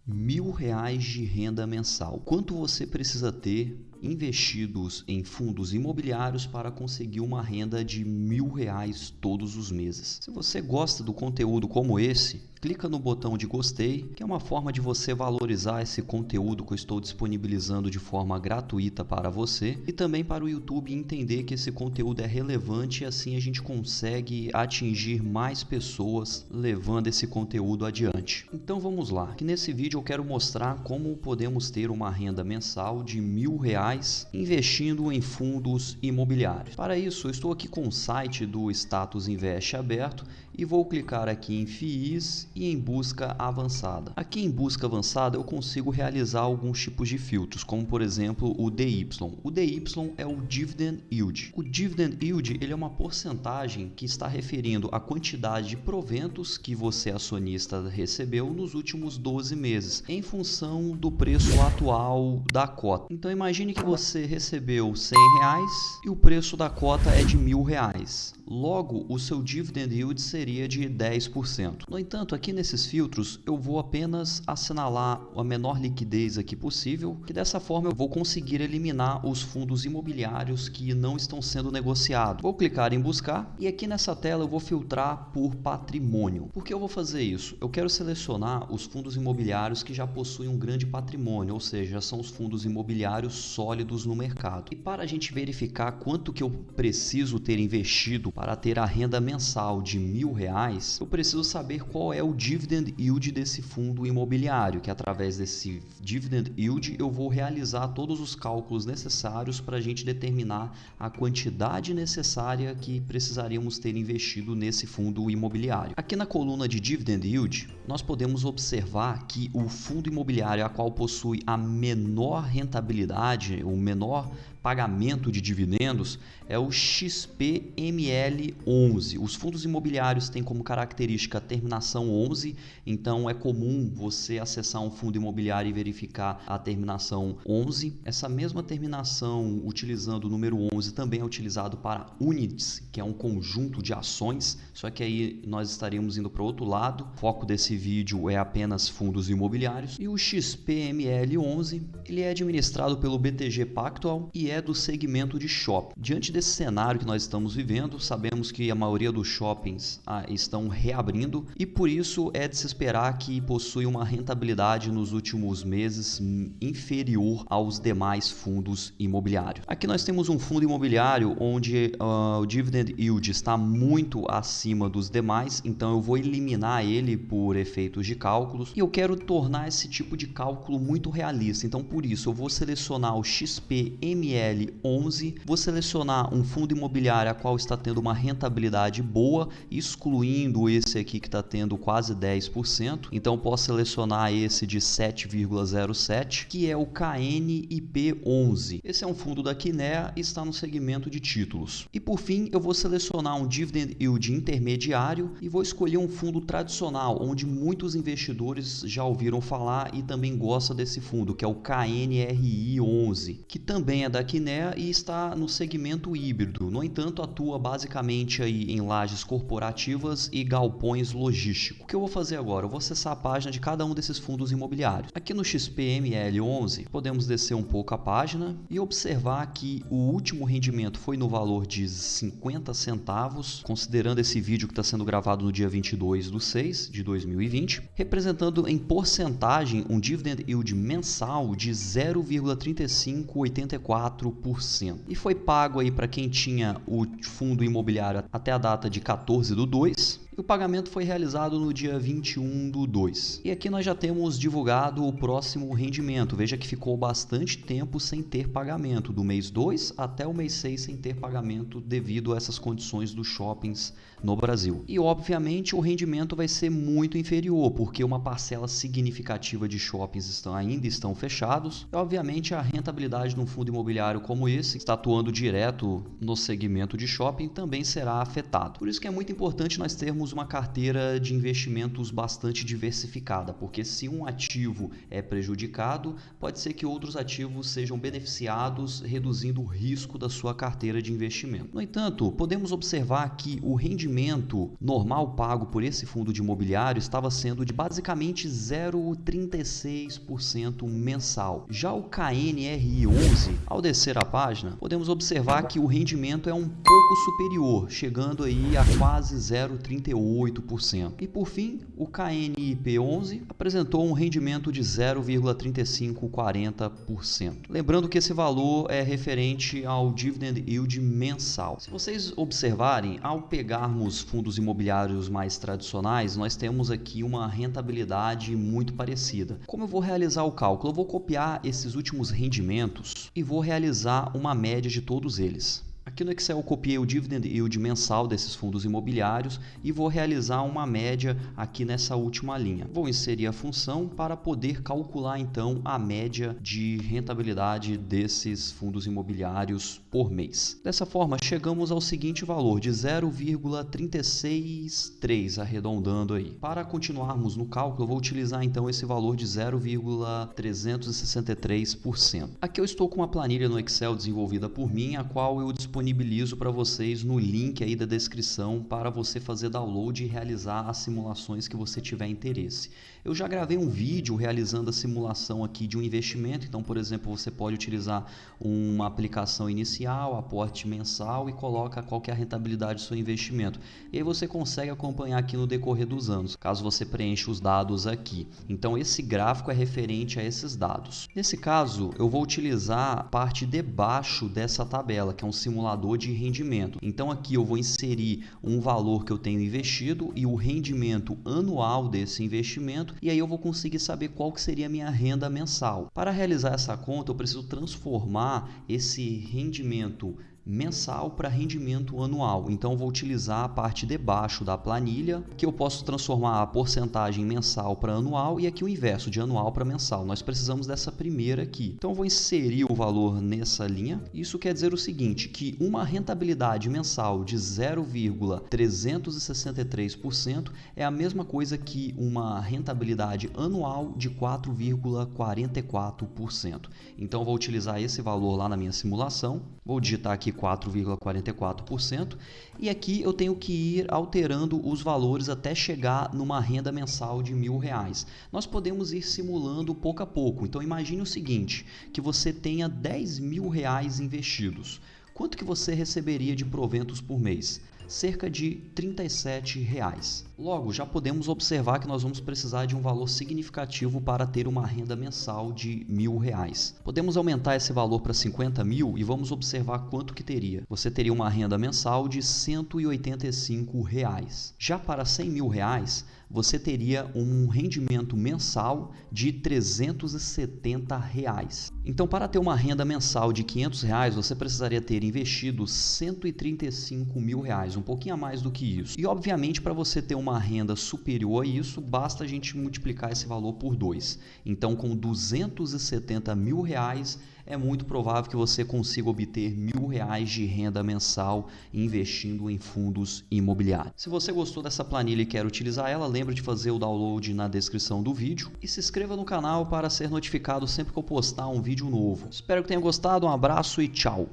R$ 1.000 de renda mensal. Quanto você precisa ter investidos em fundos imobiliários para conseguir uma renda de R$ 1.000 todos os meses? Se você gosta do conteúdo como esse, clica no botão de gostei, que é uma forma de você valorizar esse conteúdo que eu estou disponibilizando de forma gratuita para você e também para o YouTube entender que esse conteúdo é relevante e assim a gente consegue atingir mais pessoas levando esse conteúdo adiante. Então vamos lá, que nesse vídeo eu quero mostrar como podemos ter uma renda mensal de R$ 1.000 investindo em fundos imobiliários. Para isso, eu estou aqui com o site do Status Invest aberto e vou clicar aqui em FIIs e em busca avançada. Aqui em busca avançada eu consigo realizar alguns tipos de filtros, como por exemplo o DY. O DY é o Dividend Yield. O Dividend Yield ele é uma porcentagem que está referindo à quantidade de proventos que você acionista recebeu nos últimos 12 meses, em função do preço atual da cota. Então imagine que você recebeu R$100 e o preço da cota é de R$ 1.000. Logo, o seu Dividend Yield seria de 10%. No entanto, aqui nesses filtros, eu vou apenas assinalar a menor liquidez aqui possível, que dessa forma eu vou conseguir eliminar os fundos imobiliários que não estão sendo negociados. Vou clicar em buscar e aqui nessa tela eu vou filtrar por patrimônio. Por que eu vou fazer isso? Eu quero selecionar os fundos imobiliários que já possuem um grande patrimônio, ou seja, são os fundos imobiliários sólidos no mercado. E para a gente verificar quanto que eu preciso ter investido para ter a renda mensal de R$ 1.000, eu preciso saber qual é o Dividend Yield desse fundo imobiliário, que através desse Dividend Yield eu vou realizar todos os cálculos necessários para a gente determinar a quantidade necessária que precisaríamos ter investido nesse fundo imobiliário. Aqui na coluna de Dividend Yield, nós podemos observar que o fundo imobiliário a qual possui a menor rentabilidade, o menor pagamento de dividendos é o XPML11. Os fundos imobiliários têm como característica a terminação 11, então é comum você acessar um fundo imobiliário e verificar a terminação 11. Essa mesma terminação utilizando o número 11 também é utilizado para units, que é um conjunto de ações, só que aí nós estaríamos indo para o outro lado. O foco desse vídeo é apenas fundos imobiliários. E o XPML11 ele é administrado pelo BTG Pactual e é do segmento de shopping. Diante desse cenário que nós estamos vivendo, sabemos que a maioria dos shoppings estão reabrindo e por isso é de se esperar que possui uma rentabilidade nos últimos meses inferior aos demais fundos imobiliários. Aqui nós temos um fundo imobiliário onde o Dividend Yield está muito acima dos demais, então eu vou eliminar ele por efeitos de cálculos e eu quero tornar esse tipo de cálculo muito realista, então por isso eu vou selecionar o XPML11, vou selecionar um fundo imobiliário a qual está tendo uma rentabilidade boa, excluindo esse aqui que está tendo quase 10%, então posso selecionar esse de 7,07, que é o KNIP11. Esse é um fundo da Kinea e está no segmento de títulos. E por fim, eu vou selecionar um Dividend Yield intermediário e vou escolher um fundo tradicional, onde muitos investidores já ouviram falar e também gostam desse fundo, que é o KNRI11, que também é da Kinea e está no segmento híbrido. No entanto, atua basicamente aí em lajes corporativas e galpões logísticos. O que eu vou fazer agora? Eu vou acessar a página de cada um desses fundos imobiliários. Aqui no XPML11, podemos descer um pouco a página e observar que o último rendimento foi no valor de 50 centavos, considerando esse vídeo que está sendo gravado no dia 22/6 de 2020, representando em porcentagem um Dividend Yield mensal de 0,3584%. E foi pago aí para quem tinha o fundo imobiliário até a data de 14/2. E o pagamento foi realizado no dia 21/2. E aqui nós já temos divulgado o próximo rendimento. Veja que ficou bastante tempo sem ter pagamento, do mês 2 até o mês 6 sem ter pagamento devido a essas condições dos shoppings no Brasil. E obviamente o rendimento vai ser muito inferior, porque uma parcela significativa de shoppings ainda estão fechados. E obviamente a rentabilidade num fundo imobiliário como esse, que está atuando direto no segmento de shopping, também será afetado. Por isso que é muito importante nós termos temos uma carteira de investimentos bastante diversificada, porque se um ativo é prejudicado, pode ser que outros ativos sejam beneficiados, reduzindo o risco da sua carteira de investimento. No entanto, podemos observar que o rendimento normal pago por esse fundo de imobiliário estava sendo de basicamente 0,36% mensal. Já o KNRI11, ao descer a página, podemos observar que o rendimento é um pouco superior, chegando aí a quase 0,38%. E por fim, o KNIP11 apresentou um rendimento de 0,3540%. Lembrando que esse valor é referente ao dividend yield mensal. Se vocês observarem, ao pegarmos fundos imobiliários mais tradicionais, nós temos aqui uma rentabilidade muito parecida. Como eu vou realizar o cálculo? Eu vou copiar esses últimos rendimentos e vou realizar uma média de todos eles. Aqui no Excel eu copiei o dividend yield mensal desses fundos imobiliários e vou realizar uma média aqui nessa última linha. Vou inserir a função para poder calcular então a média de rentabilidade desses fundos imobiliários por mês. Dessa forma, chegamos ao seguinte valor de 0,363, arredondando aí. Para continuarmos no cálculo, eu vou utilizar então esse valor de 0,363%. Aqui eu estou com uma planilha no Excel desenvolvida por mim, a qual eu disponibilizo para vocês no link aí da descrição para você fazer download e realizar as simulações que você tiver interesse. Eu já gravei um vídeo realizando a simulação aqui de um investimento, então, por exemplo, você pode utilizar uma aplicação inicial, aporte mensal e coloca qual que é a rentabilidade do seu investimento. E aí você consegue acompanhar aqui no decorrer dos anos, caso você preencha os dados aqui. Então, esse gráfico é referente a esses dados. Nesse caso, eu vou utilizar a parte debaixo dessa tabela, que é um simulador de rendimento. Então, aqui eu vou inserir um valor que eu tenho investido e o rendimento anual desse investimento, e aí eu vou conseguir saber qual que seria a minha renda mensal. Para realizar essa conta, eu preciso transformar esse rendimento mensal para rendimento anual. Então eu vou utilizar a parte de baixo da planilha, que eu posso transformar a porcentagem mensal para anual e aqui o inverso, de anual para mensal. Nós precisamos dessa primeira aqui. Então eu vou inserir o valor nessa linha. Isso quer dizer o seguinte, que uma rentabilidade mensal de 0,363% é a mesma coisa que uma rentabilidade anual de 4,44%. Então eu vou utilizar esse valor lá na minha simulação. Vou digitar aqui 4,44% e aqui eu tenho que ir alterando os valores até chegar numa renda mensal de R$1.000. Nós podemos ir simulando pouco a pouco. Então imagine o seguinte, que você tenha R$10.000 investidos. Quanto que você receberia de proventos por mês? Cerca de R$37. Logo, já podemos observar que nós vamos precisar de um valor significativo para ter uma renda mensal de R$1.000. Podemos aumentar esse valor para 50 mil e vamos observar quanto que teria. Você teria uma renda mensal de R$185. Já para R$100.000, você teria um rendimento mensal de R$370. Então, para ter uma renda mensal de R$500, você precisaria ter investido R$135.000, um pouquinho a mais do que isso. E, obviamente, para você ter uma renda superior a isso, basta a gente multiplicar esse valor por 2. Então, com R$270.000, é muito provável que você consiga obter R$1.000 de renda mensal investindo em fundos imobiliários. Se você gostou dessa planilha e quer utilizar ela, lembre de fazer o download na descrição do vídeo e se inscreva no canal para ser notificado sempre que eu postar um vídeo novo. Espero que tenha gostado, um abraço e tchau!